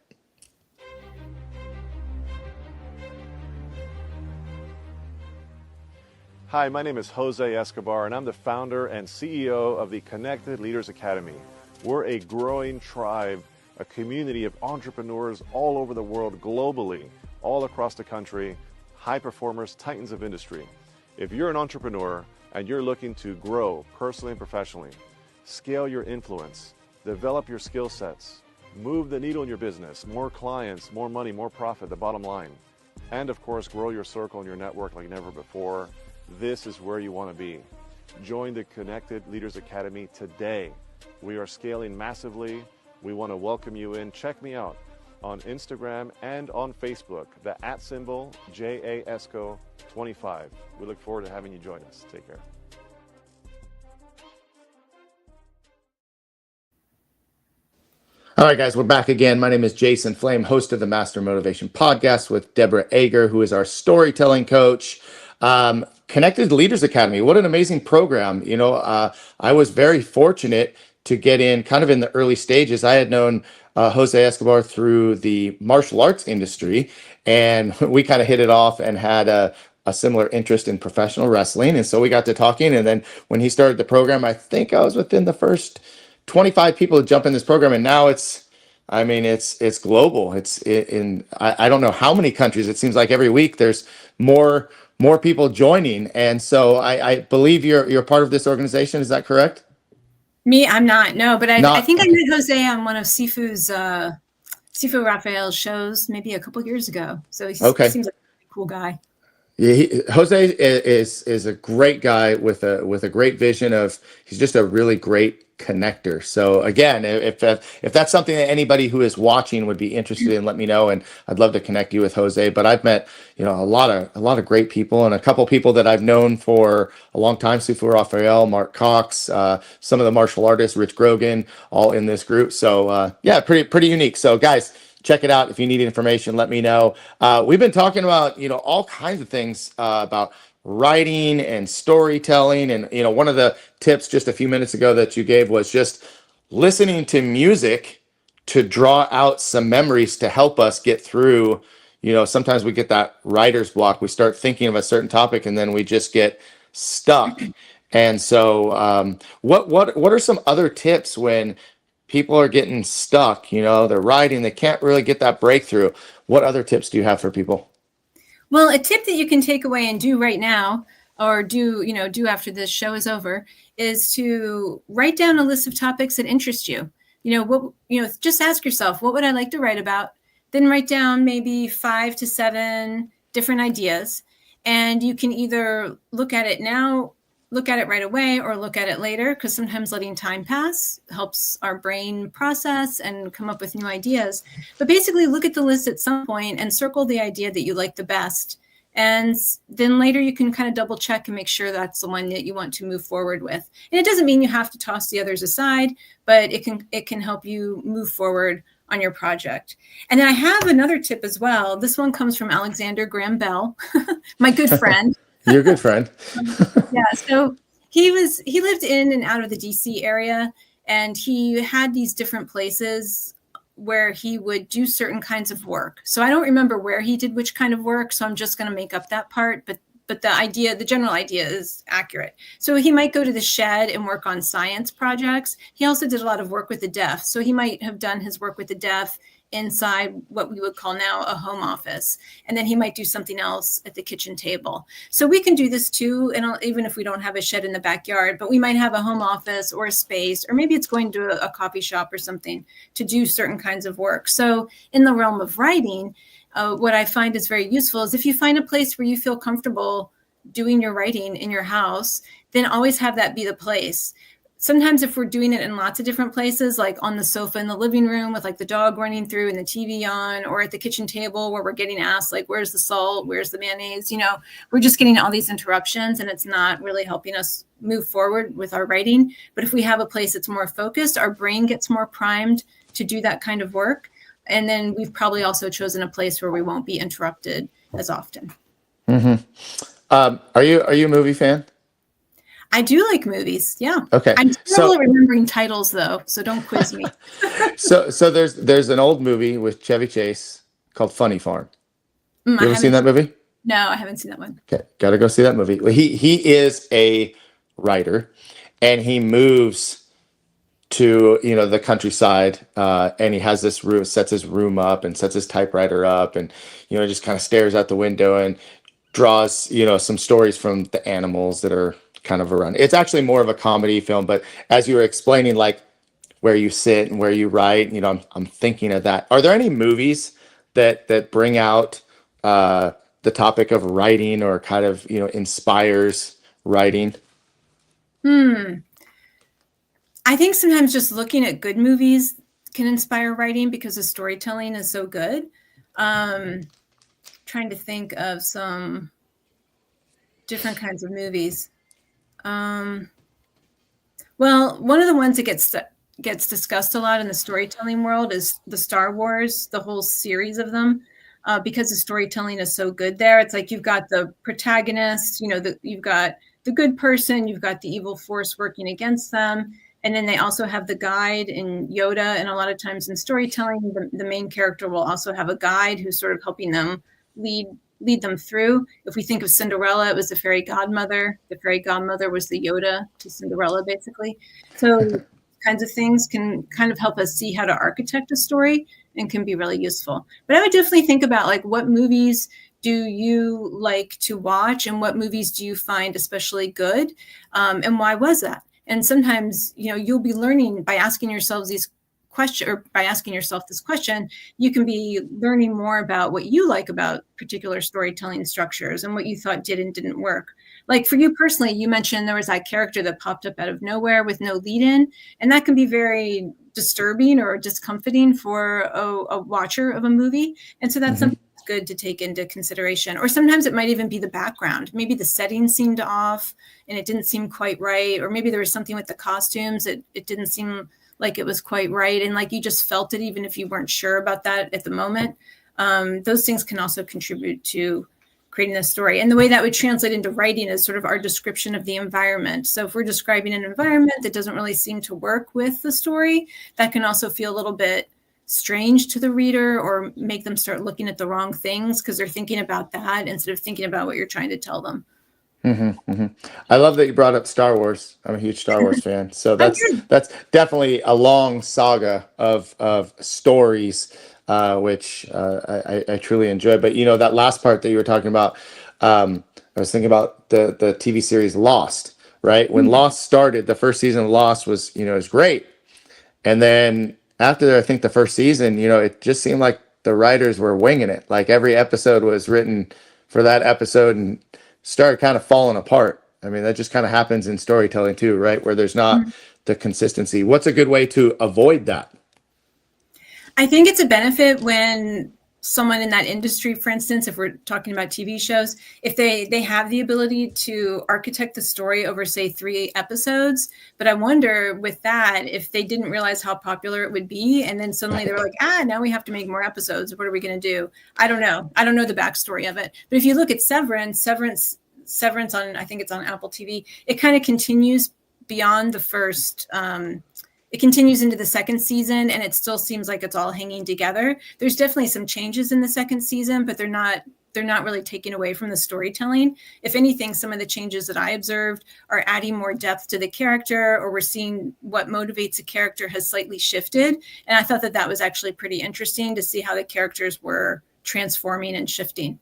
Hi, my name is Jose Escobar, and I'm the founder and CEO of the Connected Leaders Academy. We're a growing tribe, a community of entrepreneurs all over the world, globally, all across the country, high performers, titans of industry. If you're an entrepreneur and you're looking to grow personally and professionally, scale your influence, develop your skill sets, move the needle in your business, more clients, more money, more profit, the bottom line, and of course, grow your circle and your network like never before, this is where you want to be. Join the Connected Leaders Academy today. We are scaling massively. We want to welcome you in. Check me out on Instagram and on Facebook, the @ JAESCO25. We look forward to having you join us. Take care. All right, guys, we're back again. My name is Jason Flame, host of the Master Motivation Podcast with Deborah Ager, who is our storytelling coach. Connected Leaders Academy, what an amazing program. I was very fortunate to get in kind of in the early stages. I had known Jose Escobar through the martial arts industry, and we kind of hit it off and had a similar interest in professional wrestling. And so we got to talking. And then when he started the program, I think I was within the first 25 people to jump in this program, and now it's global. I don't know how many countries. It seems like every week there's more people joining, and so I believe you're part of this organization. Is that correct? Me, I'm not. No, but I Not think I met Jose on one of Sifu Raphael's shows maybe a couple years ago. So he okay. seems like a cool guy. Yeah, Jose is a great guy with a great vision of. He's just a really great connector. So again, if that's something that anybody who is watching would be interested in, let me know, and I'd love to connect you with Jose. But I've met a lot of great people, and a couple people that I've known for a long time: Sifu Raphael, Mark Cox, some of the martial artists, Rich Grogan, all in this group. So yeah, pretty unique. So guys, check it out. If you need information, let me know. We've been talking about, all kinds of things about writing and storytelling. And, one of the tips just a few minutes ago that you gave was just listening to music to draw out some memories to help us get through. Sometimes we get that writer's block. We start thinking of a certain topic and then we just get stuck. And so what are some other tips when people are getting stuck, they're writing, they can't really get that breakthrough? What other tips do you have for people? Well, a tip that you can take away and do right now, or do after this show is over, is to write down a list of topics that interest you. Just ask yourself, what would I like to write about? Then write down maybe 5 to 7 different ideas. And you can either look at it now, look at it right away, or look at it later, because sometimes letting time pass helps our brain process and come up with new ideas. But basically look at the list at some point and circle the idea that you like the best. And then later you can kind of double check and make sure that's the one that you want to move forward with. And it doesn't mean you have to toss the others aside, but it can help you move forward on your project. And then I have another tip as well. This one comes from Alexander Graham Bell, my good friend. You're a good friend. Yeah. So he lived in and out of the DC area, and he had these different places where he would do certain kinds of work. So I don't remember where he did which kind of work, so I'm just going to make up that part. But the general idea is accurate. So he might go to the shed and work on science projects. He also did a lot of work with the deaf. So he might have done his work with the deaf inside what we would call now a home office. And then he might do something else at the kitchen table. So we can do this too, and even if we don't have a shed in the backyard, but we might have a home office or a space, or maybe it's going to a coffee shop or something to do certain kinds of work. So in the realm of writing, what I find is very useful is if you find a place where you feel comfortable doing your writing in your house, then always have that be the place. Sometimes if we're doing it in lots of different places, like on the sofa in the living room with like the dog running through and the TV on, or at the kitchen table where we're getting asked, like, where's the salt? Where's the mayonnaise? We're just getting all these interruptions and it's not really helping us move forward with our writing. But if we have a place that's more focused, our brain gets more primed to do that kind of work. And then we've probably also chosen a place where we won't be interrupted as often. Mm-hmm. Are you a movie fan? I do like movies. Yeah. Okay. I'm terrible at remembering titles though, so don't quiz me. So there's an old movie with Chevy Chase called Funny Farm. You ever seen that movie? No, I haven't seen that one. Okay, gotta go see that movie. Well, he is a writer, and he moves to the countryside, and he has this room, sets his room up, and sets his typewriter up, and just kind of stares out the window and draws some stories from the animals that are kind of around. It's actually more of a comedy film, but as you were explaining, like where you sit and where you write, I'm thinking of that. Are there any movies that bring out the topic of writing, or kind of inspires writing? I think sometimes just looking at good movies can inspire writing because the storytelling is so good. Trying to think of some different kinds of movies. Well, one of the ones that gets discussed a lot in the storytelling world is the Star Wars, the whole series of them. Because the storytelling is so good there. It's like you've got the protagonist, you've got the good person, you've got the evil force working against them. And then they also have the guide in Yoda. And a lot of times in storytelling, the main character will also have a guide who's sort of helping them lead them through. If we think of Cinderella, it was the fairy godmother. The fairy godmother was the Yoda to Cinderella, basically. So kinds of things can kind of help us see how to architect a story and can be really useful. But I would definitely think about like, what movies do you like to watch and what movies do you find especially good? And why was that? And sometimes, you'll be learning by asking yourselves these questions, or by asking yourself this question, you can be learning more about what you like about particular storytelling structures and what you thought did and didn't work. Like for you personally, you mentioned there was that character that popped up out of nowhere with no lead in, and that can be very disturbing or discomforting for a watcher of a movie. And so that's something that's good to take into consideration. Or sometimes it might even be the background. Maybe the setting seemed off and it didn't seem quite right. Or maybe there was something with the costumes. It didn't seem like it was quite right. And like you just felt it, even if you weren't sure about that at the moment. Those things can also contribute to creating a story. And the way that would translate into writing is sort of our description of the environment. So if we're describing an environment that doesn't really seem to work with the story, that can also feel a little bit strange to the reader or make them start looking at the wrong things because they're thinking about that instead of thinking about what you're trying to tell them. I love that you brought up Star Wars. I'm a huge Star Wars fan, so that's definitely a long saga of stories, which I truly enjoy. But that last part that you were talking about, I was thinking about the TV series Lost. Right when Lost started, the first season of Lost was was great, and then after I think the first season, it just seemed like the writers were winging it. Like every episode was written for that episode and started kind of falling apart. I mean, that just kind of happens in storytelling too, right? Where there's not the consistency. What's a good way to avoid that? I think it's a benefit when someone in that industry, for instance, if we're talking about TV shows, if they have the ability to architect the story over, say, 3 episodes. But I wonder with that, if they didn't realize how popular it would be, and then suddenly they were like, now we have to make more episodes. What are we going to do? I don't know. I don't know the backstory of it. But if you look at Severance on, I think it's on Apple TV, it kind of continues beyond the first it continues into the second season, and it still seems like it's all hanging together. There's definitely some changes in the second season, but they're not really taking away from the storytelling. If anything, some of the changes that I observed are adding more depth to the character, or we're seeing what motivates a character has slightly shifted. And I thought that was actually pretty interesting to see how the characters were transforming and shifting.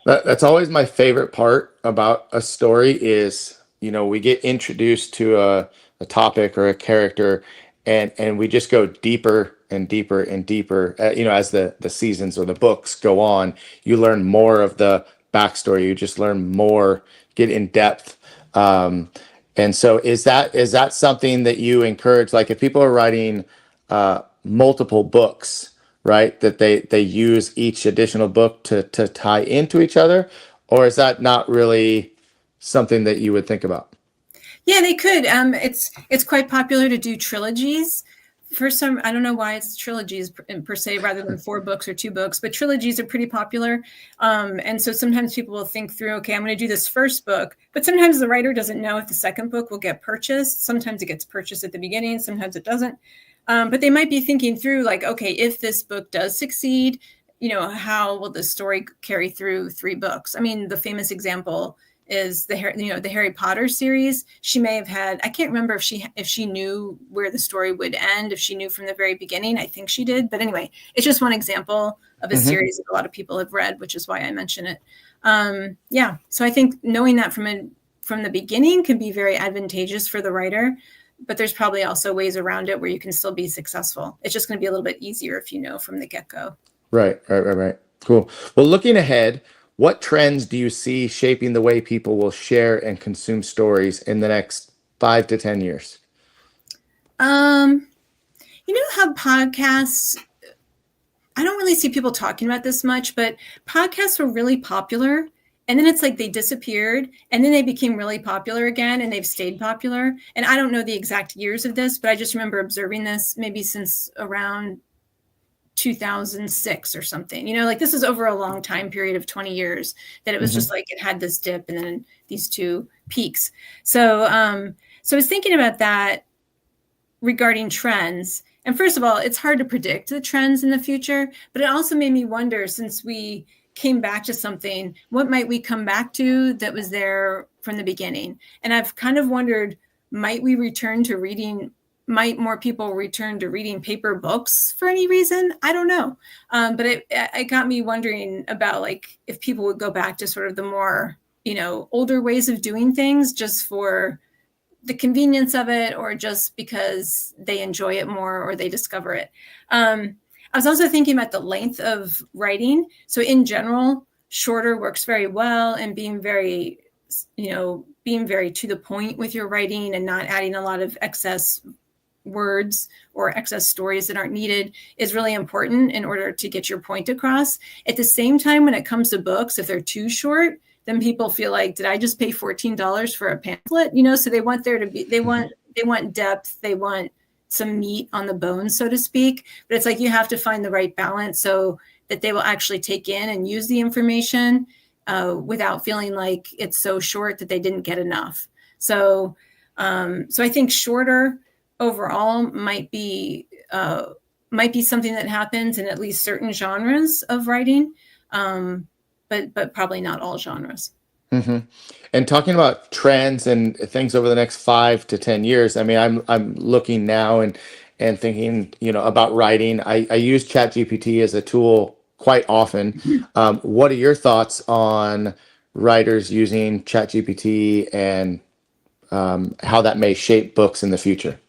That's always my favorite part about a story is, we get introduced to a topic or a character, and we just go deeper and deeper and deeper. As the seasons or the books go on, you learn more of the backstory. You just learn more, get in depth. And so, is that something that you encourage? Like, if people are writing multiple books, right, that they use each additional book to tie into each other, or is that not really something that you would think about? Yeah, they could. It's quite popular to do trilogies. For some, I don't know why it's trilogies per se rather than 4 books or 2 books, but trilogies are pretty popular. And so sometimes people will think through, okay, I'm going to do this first book, but sometimes the writer doesn't know if the second book will get purchased. Sometimes it gets purchased at the beginning, sometimes it doesn't. But they might be thinking through like, okay, if this book does succeed, how will the story carry through 3 books? I mean, the famous example is the Harry Potter series. She may have had, I can't remember if she knew where the story would end, if she knew from the very beginning. I think she did. But anyway, it's just one example of a series that a lot of people have read, which is why I mention it. So I think knowing that from the beginning can be very advantageous for the writer, but there's probably also ways around it where you can still be successful. It's just going to be a little bit easier if you know from the get-go. Right. Cool. Well, looking ahead, what trends do you see shaping the way people will share and consume stories in the next 5 to 10 years? How podcasts, I don't really see people talking about this much, but podcasts were really popular and then it's like they disappeared, and then they became really popular again, and they've stayed popular. And I don't know the exact years of this, but I just remember observing this maybe since around 2006 or something. Like this is over a long time period of 20 years that it was just like it had this dip and then these two peaks. So I was thinking about that regarding trends. And first of all, it's hard to predict the trends in the future, but it also made me wonder, since we came back to something, what might we come back to that was there from the beginning? And I've kind of wondered, might we return to reading? Might more people return to reading paper books for any reason? I don't know. But it got me wondering about like if people would go back to sort of the more, older ways of doing things just for the convenience of it, or just because they enjoy it more or they discover it. I was also thinking about the length of writing. So in general, shorter works very well, and being very to the point with your writing and not adding a lot of excess words or excess stories that aren't needed is really important in order to get your point across. At the same time, when it comes to books, if they're too short, then people feel like, did I just pay $14 for a pamphlet? So they want there to be, they want depth, they want some meat on the bone, so to speak. But it's like you have to find the right balance so that they will actually take in and use the information without feeling like it's so short that they didn't get enough. So I think shorter overall might be something that happens in at least certain genres of writing, but probably not all genres. Mm-hmm. And talking about trends and things over the next 5 to 10 years, I mean, I'm looking now and thinking, about writing. I use ChatGPT as a tool quite often. What are your thoughts on writers using ChatGPT and how that may shape books in the future?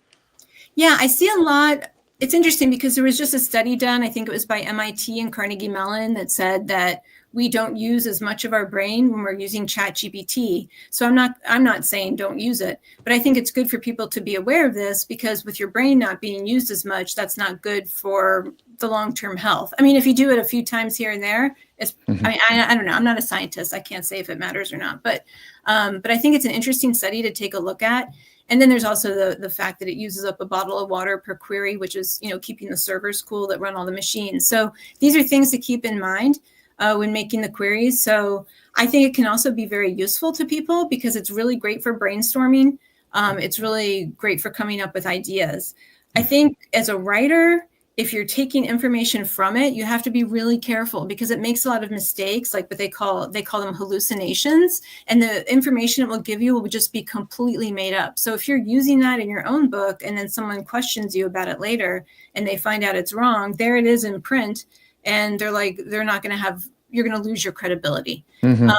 Yeah, I see a lot. It's interesting because there was just a study done, I think it was by MIT and Carnegie Mellon, that said that we don't use as much of our brain when we're using ChatGPT. So I'm not saying don't use it, but I think it's good for people to be aware of this, because with your brain not being used as much, that's not good for the long-term health. I mean, if you do it a few times here and there, it's, I mean, I don't know. I'm not a scientist. I can't say if it matters or not, but I think it's an interesting study to take a look at. And then there's also the fact that it uses up a bottle of water per query, which is, keeping the servers cool that run all the machines. So these are things to keep in mind when making the queries. So I think it can also be very useful to people because it's really great for brainstorming. It's really great for coming up with ideas. I think as a writer, if you're taking information from it, you have to be really careful because it makes a lot of mistakes, like what they call them hallucinations. And the information it will give you will just be completely made up. So if you're using that in your own book and then someone questions you about it later and they find out it's wrong, there it is in print. And you're going to lose your credibility. You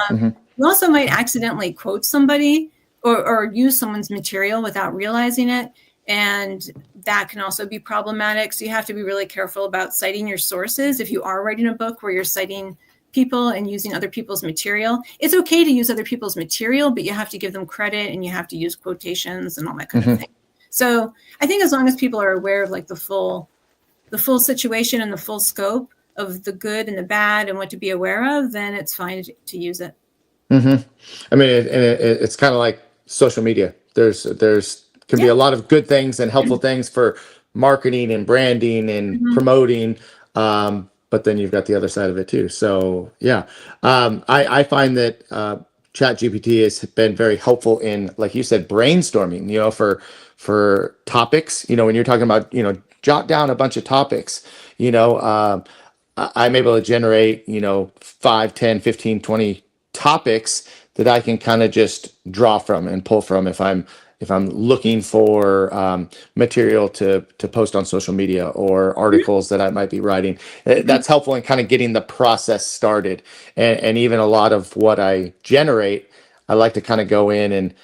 also might accidentally quote somebody or use someone's material without realizing it. And that can also be problematic. So you have to be really careful about citing your sources. If you are writing a book where you're citing people and using other people's material, it's okay to use other people's material, but you have to give them credit and you have to use quotations and all that kind of thing. So I think as long as people are aware of like the full situation and the full scope of the good and the bad and what to be aware of, then it's fine to use it. I mean, it's kind of like social media. There's can be a lot of good things and helpful things for marketing and branding and promoting. But then you've got the other side of it too. So yeah, I find that ChatGPT has been very helpful in, like you said, brainstorming, for topics, when you're talking about, jot down a bunch of topics, I'm able to generate, 5, 10, 15, 20 topics that I can kind of just draw from and pull from if I'm looking for material to post on social media or articles that I might be writing. That's helpful in kind of getting the process started. And even a lot of what I generate, I like to kind of go in and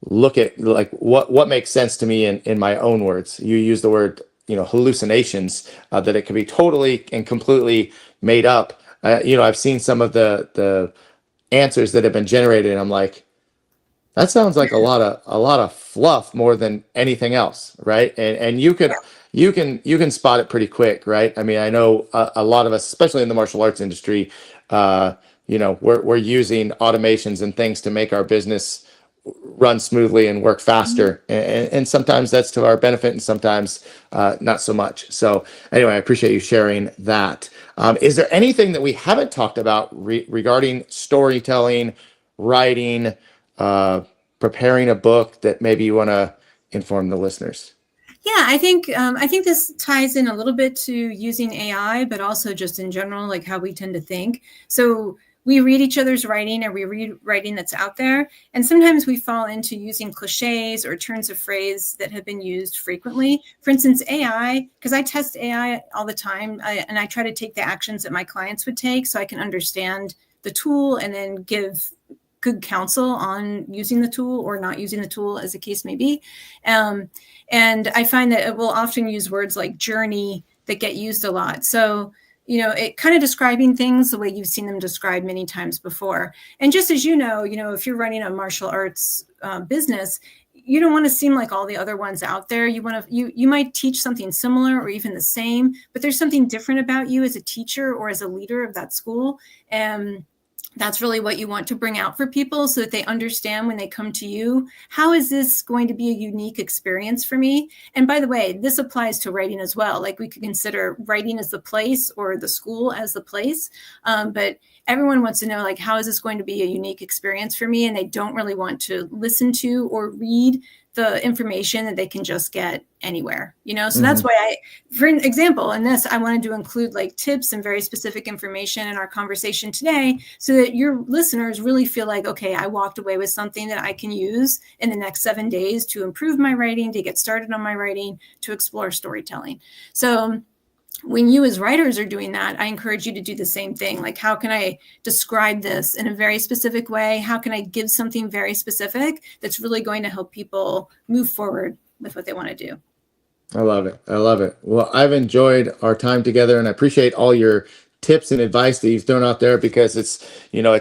look at like what makes sense to me in my own words. You use the word, hallucinations, that it could be totally and completely made up. I've seen some of the answers that have been generated, and I'm like, that sounds like a lot of fluff more than anything else, right? And you can spot it pretty quick, right? I mean, I know a lot of us, especially in the martial arts industry, we're using automations and things to make our business run smoothly and work faster. And sometimes that's to our benefit and sometimes not so much. So anyway, I appreciate you sharing that. Is there anything that we haven't talked about regarding storytelling, writing, preparing a book that maybe you want to inform the listeners? Yeah, I think this ties in a little bit to using AI, but also just in general, like how we tend to think. So we read each other's writing, or we read writing that's out there, and sometimes we fall into using cliches or turns of phrase that have been used frequently. For instance, AI, because I test AI all the time, and I try to take the actions that my clients would take so I can understand the tool and then give good counsel on using the tool or not using the tool, as the case may be. And I find that it will often use words like journey that get used a lot. So, it kind of describing things the way you've seen them described many times before. And just as if you're running a martial arts business, you don't want to seem like all the other ones out there. You might teach something similar or even the same, but there's something different about you as a teacher or as a leader of that school. And that's really what you want to bring out for people so that they understand when they come to you, how is this going to be a unique experience for me? And by the way, this applies to writing as well. Like we could consider writing as the place or the school as the place. But everyone wants to know, like, how is this going to be a unique experience for me? And they don't really want to listen to or read the information that they can just get anywhere, So that's why for an example, in this, I wanted to include like tips and very specific information in our conversation today so that your listeners really feel like, okay, I walked away with something that I can use in the next 7 days to improve my writing, to get started on my writing, to explore storytelling. So when you as writers are doing that, I encourage you to do the same thing. Like, how can I describe this in a very specific way? How can I give something very specific that's really going to help people move forward with what they want to do? I love it. I love it. Well, I've enjoyed our time together, and I appreciate all your tips and advice that you've thrown out there, because it's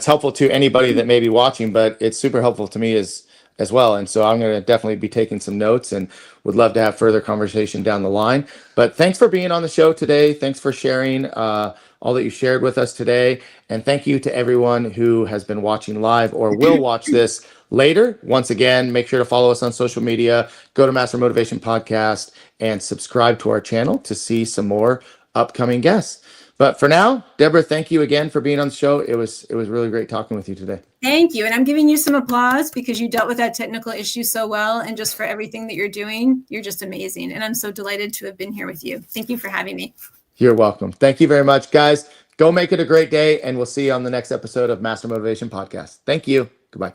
helpful to anybody that may be watching, but it's super helpful to me as well. And so I'm going to definitely be taking some notes and would love to have further conversation down the line. But thanks for being on the show today. Thanks for sharing all that you shared with us today. And thank you to everyone who has been watching live or will watch this later. Once again, make sure to follow us on social media, go to Master Motivation Podcast, and subscribe to our channel to see some more upcoming guests. But for now, Deborah, thank you again for being on the show. It was really great talking with you today. Thank you. And I'm giving you some applause because you dealt with that technical issue so well. And just for everything that you're doing, you're just amazing. And I'm so delighted to have been here with you. Thank you for having me. You're welcome. Thank you very much, guys. Go make it a great day, and we'll see you on the next episode of Master Motivation Podcast. Thank you. Goodbye.